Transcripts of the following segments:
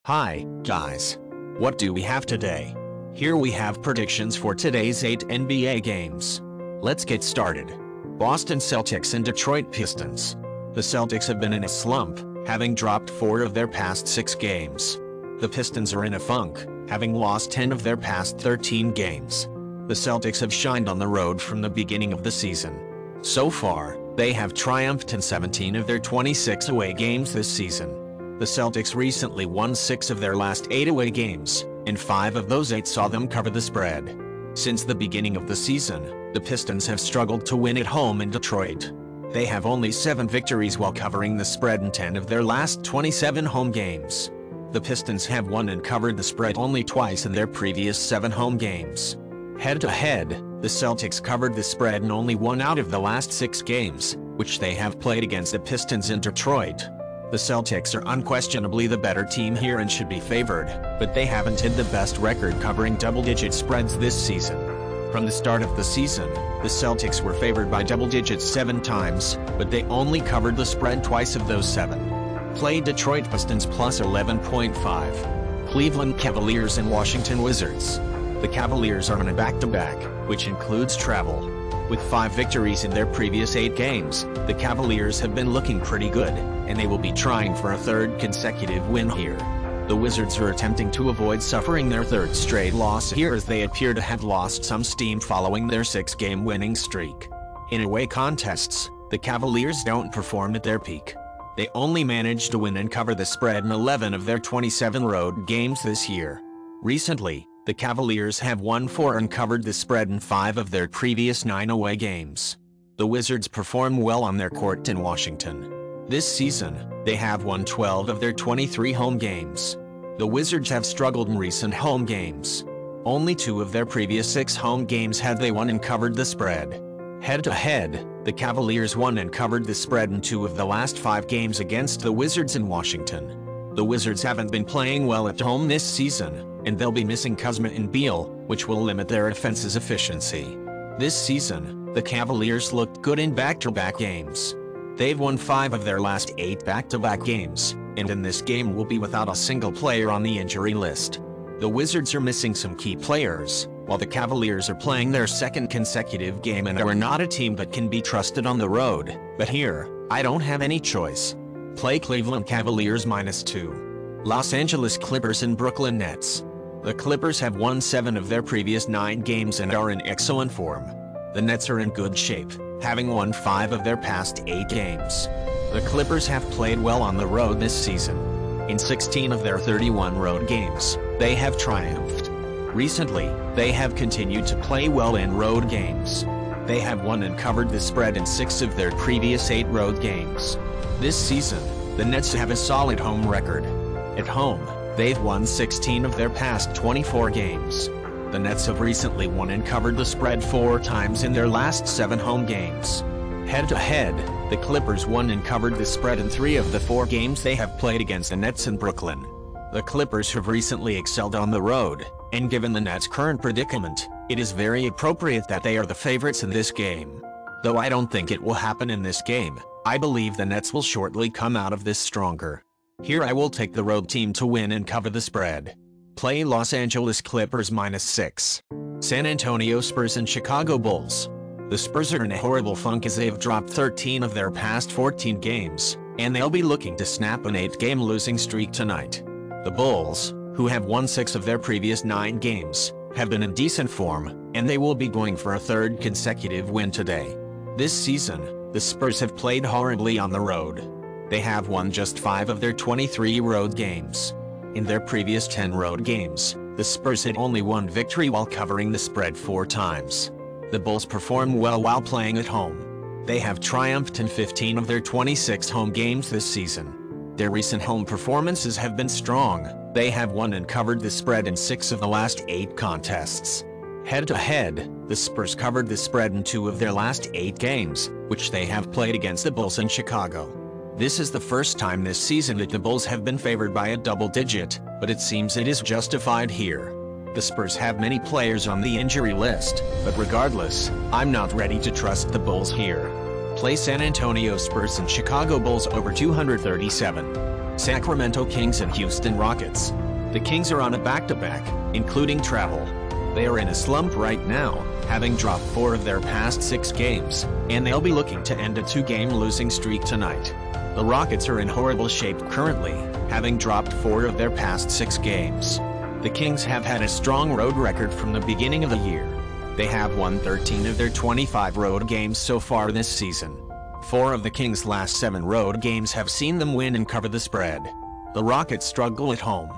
Hi, guys. What do we have today? Here we have predictions for today's 8 NBA games. Let's get started. Boston Celtics and Detroit Pistons. The Celtics have been in a slump, having dropped 4 of their past 6 games. The Pistons are in a funk, having lost 10 of their past 13 games. The Celtics have shined on the road from the beginning of the season. So far, they have triumphed in 17 of their 26 away games this season. The Celtics recently won 6 of their last 8 away games, and 5 of those 8 saw them cover the spread. Since the beginning of the season, the Pistons have struggled to win at home in Detroit. They have only 7 victories while covering the spread in 10 of their last 27 home games. The Pistons have won and covered the spread only twice in their previous 7 home games. Head-to-head, the Celtics covered the spread in only 1 out of the last 6 games, which they have played against the Pistons in Detroit. The Celtics are unquestionably the better team here and should be favored, but they haven't had the best record covering double-digit spreads this season. From the start of the season, the Celtics were favored by double digits 7 times, but they only covered the spread twice of those 7. Play Detroit Pistons plus 11.5. Cleveland Cavaliers and Washington Wizards. The Cavaliers are on a back-to-back, which includes travel. With 5 victories in their previous 8 games, the Cavaliers have been looking pretty good, and they will be trying for a 3rd consecutive win here. The Wizards are attempting to avoid suffering their 3rd straight loss here as they appear to have lost some steam following their 6-game winning streak. In away contests, the Cavaliers don't perform at their peak. They only managed to win and cover the spread in 11 of their 27 road games this year. Recently, the Cavaliers have won 4 and covered the spread in 5 of their previous 9 away games. The Wizards perform well on their court in Washington. This season, they have won 12 of their 23 home games. The Wizards have struggled in recent home games. Only 2 of their previous 6 home games had they won and covered the spread. Head-to-head, the Cavaliers won and covered the spread in 2 of the last 5 games against the Wizards in Washington. The Wizards haven't been playing well at home this season, and they'll be missing Kuzma and Beal, which will limit their offense's efficiency. This season, the Cavaliers looked good in back-to-back games. They've won 5 of their last 8 back-to-back games, and in this game will be without a single player on the injury list. The Wizards are missing some key players, while the Cavaliers are playing their 2nd consecutive game and are not a team that can be trusted on the road, but here, I don't have any choice. Play Cleveland Cavaliers -2. Los Angeles Clippers and Brooklyn Nets. The Clippers have won 7 of their previous 9 games and are in excellent form. The Nets are in good shape, having won 5 of their past 8 games. The Clippers have played well on the road this season. In 16 of their 31 road games, they have triumphed. Recently, they have continued to play well in road games. They have won and covered the spread in 6 of their previous 8 road games. This season, the Nets have a solid home record. At home, they've won 16 of their past 24 games. The Nets have recently won and covered the spread 4 times in their last 7 home games. Head-to-head, the Clippers won and covered the spread in 3 of the 4 games they have played against the Nets in Brooklyn. The Clippers have recently excelled on the road, and given the Nets' current predicament, it is very appropriate that they are the favorites in this game. Though I don't think it will happen in this game, I believe the Nets will shortly come out of this stronger. Here I will take the road team to win and cover the spread. Play Los Angeles Clippers -6. San Antonio Spurs and Chicago Bulls. The Spurs are in a horrible funk as they've dropped 13 of their past 14 games, and they'll be looking to snap an 8-game losing streak tonight. The Bulls, who have won 6 of their previous 9 games, have been in decent form, and they will be going for a 3rd consecutive win today. This season, the Spurs have played horribly on the road. They have won just 5 of their 23 road games. In their previous 10 road games, the Spurs had only 1 victory while covering the spread 4 times. The Bulls perform well while playing at home. They have triumphed in 15 of their 26 home games this season. Their recent home performances have been strong. They have won and covered the spread in 6 of the last 8 contests. Head-to-head, the Spurs covered the spread in 2 of their last 8 games, which they have played against the Bulls in Chicago. This is the first time this season that the Bulls have been favored by a double digit, but it seems it is justified here. The Spurs have many players on the injury list, but regardless, I'm not ready to trust the Bulls here. Play San Antonio Spurs and Chicago Bulls over 237. Sacramento Kings and Houston Rockets. The Kings are on a back-to-back, including travel. They are in a slump right now, having dropped 4 of their past 6 games, and they'll be looking to end a 2-game losing streak tonight. The Rockets are in horrible shape currently, having dropped 4 of their past 6 games. The Kings have had a strong road record from the beginning of the year. They have won 13 of their 25 road games so far this season. 4 of the Kings' last 7 road games have seen them win and cover the spread. The Rockets struggle at home.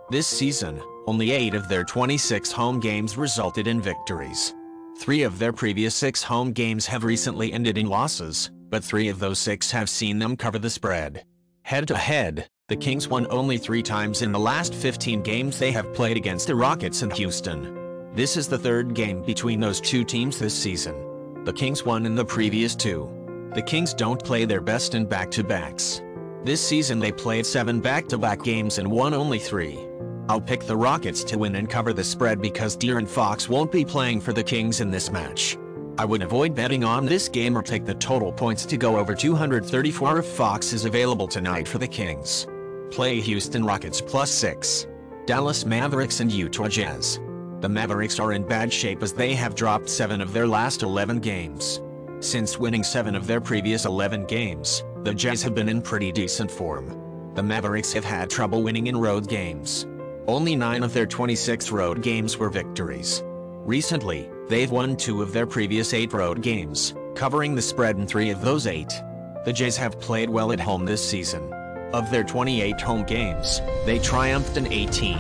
This season, only 8 of their 26 home games resulted in victories. 3 of their previous 6 home games have recently ended in losses, but 3 of those 6 have seen them cover the spread. Head-to-head, the Kings won only 3 times in the last 15 games they have played against the Rockets and Houston. This is the 3rd game between those 2 teams this season. The Kings won in the previous 2. The Kings don't play their best in back-to-backs. This season they played 7 back-to-back games and won only 3. I'll pick the Rockets to win and cover the spread because De'Aaron Fox won't be playing for the Kings in this match. I would avoid betting on this game or take the total points to go over 234 if Fox is available tonight for the Kings. Play Houston Rockets +6. Dallas Mavericks and Utah Jazz. The Mavericks are in bad shape as they have dropped 7 of their last 11 games. Since winning 7 of their previous 11 games, the Jazz have been in pretty decent form. The Mavericks have had trouble winning in road games. Only 9 of their 26 road games were victories. Recently, they've won 2 of their previous 8 road games, covering the spread in 3 of those 8. The Jazz have played well at home this season. Of their 28 home games, they triumphed in 18.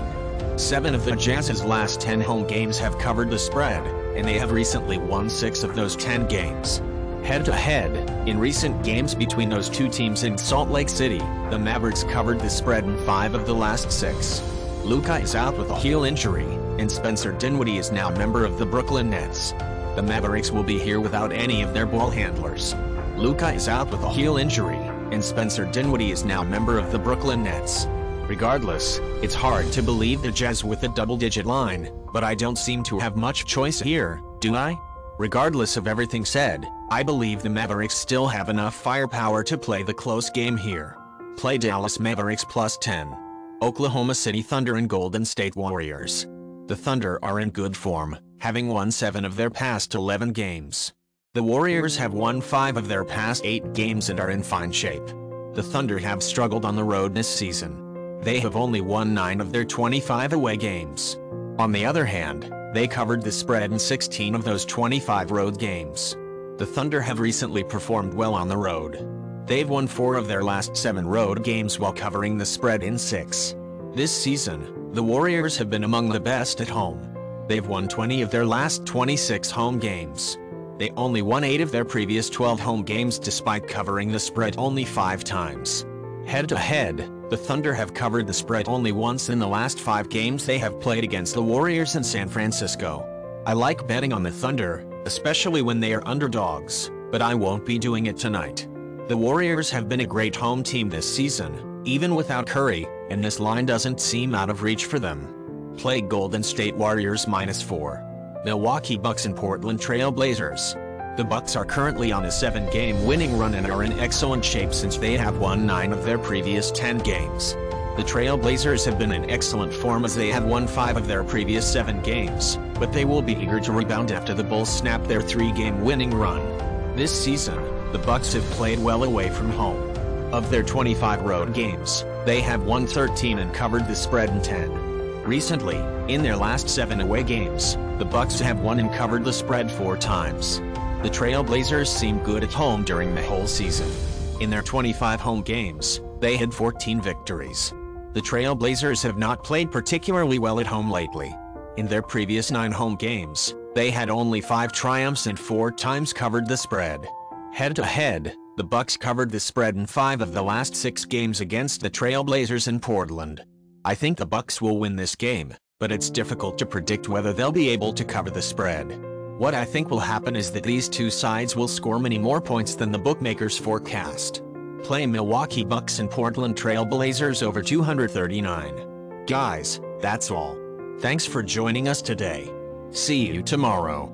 7 of the Jazz's last 10 home games have covered the spread, and they have recently won 6 of those 10 games. Head-to-head, in recent games between those 2 teams in Salt Lake City, the Mavericks covered the spread in 5 of the last 6. Luka is out with a heel injury, and Spencer Dinwiddie is now a member of the Brooklyn Nets. The Mavericks will be here without any of their ball handlers. Luka is out with a heel injury, and Spencer Dinwiddie is now a member of the Brooklyn Nets. Regardless, it's hard to believe the Jazz with a double-digit line, but I don't seem to have much choice here, do I? Regardless of everything said, I believe the Mavericks still have enough firepower to play the close game here. Play Dallas Mavericks +10. Oklahoma City Thunder and Golden State Warriors. The Thunder are in good form, having won 7 of their past 11 games. The Warriors have won 5 of their past 8 games and are in fine shape. The Thunder have struggled on the road this season. They have only won 9 of their 25 away games. On the other hand, they covered the spread in 16 of those 25 road games. The Thunder have recently performed well on the road. They've won 4 of their last 7 road games while covering the spread in 6. This season, the Warriors have been among the best at home. They've won 20 of their last 26 home games. They only won 8 of their previous 12 home games despite covering the spread only 5 times. Head-to-head, the Thunder have covered the spread only once in the last 5 games they have played against the Warriors in San Francisco. I like betting on the Thunder, especially when they are underdogs, but I won't be doing it tonight. The Warriors have been a great home team this season, even without Curry, and this line doesn't seem out of reach for them. Play Golden State Warriors -4. Milwaukee Bucks and Portland Trailblazers. The Bucks are currently on a 7-game winning run and are in excellent shape since they have won 9 of their previous 10 games. The Trailblazers have been in excellent form as they have won 5 of their previous 7 games, but they will be eager to rebound after the Bulls snap their 3-game winning run. This season, the Bucks have played well away from home. Of their 25 road games, they have won 13 and covered the spread in 10. Recently, in their last 7 away games, the Bucks have won and covered the spread 4 times. The Trailblazers seem good at home during the whole season. In their 25 home games, they had 14 victories. The Trailblazers have not played particularly well at home lately. In their previous 9 home games, they had only 5 triumphs and 4 times covered the spread. Head-to-head, the Bucks covered the spread in 5 of the last 6 games against the Trailblazers in Portland. I think the Bucks will win this game, but it's difficult to predict whether they'll be able to cover the spread. What I think will happen is that these 2 sides will score many more points than the bookmakers forecast. Play Milwaukee Bucks and Portland Trailblazers over 239. Guys, that's all. Thanks for joining us today. See you tomorrow.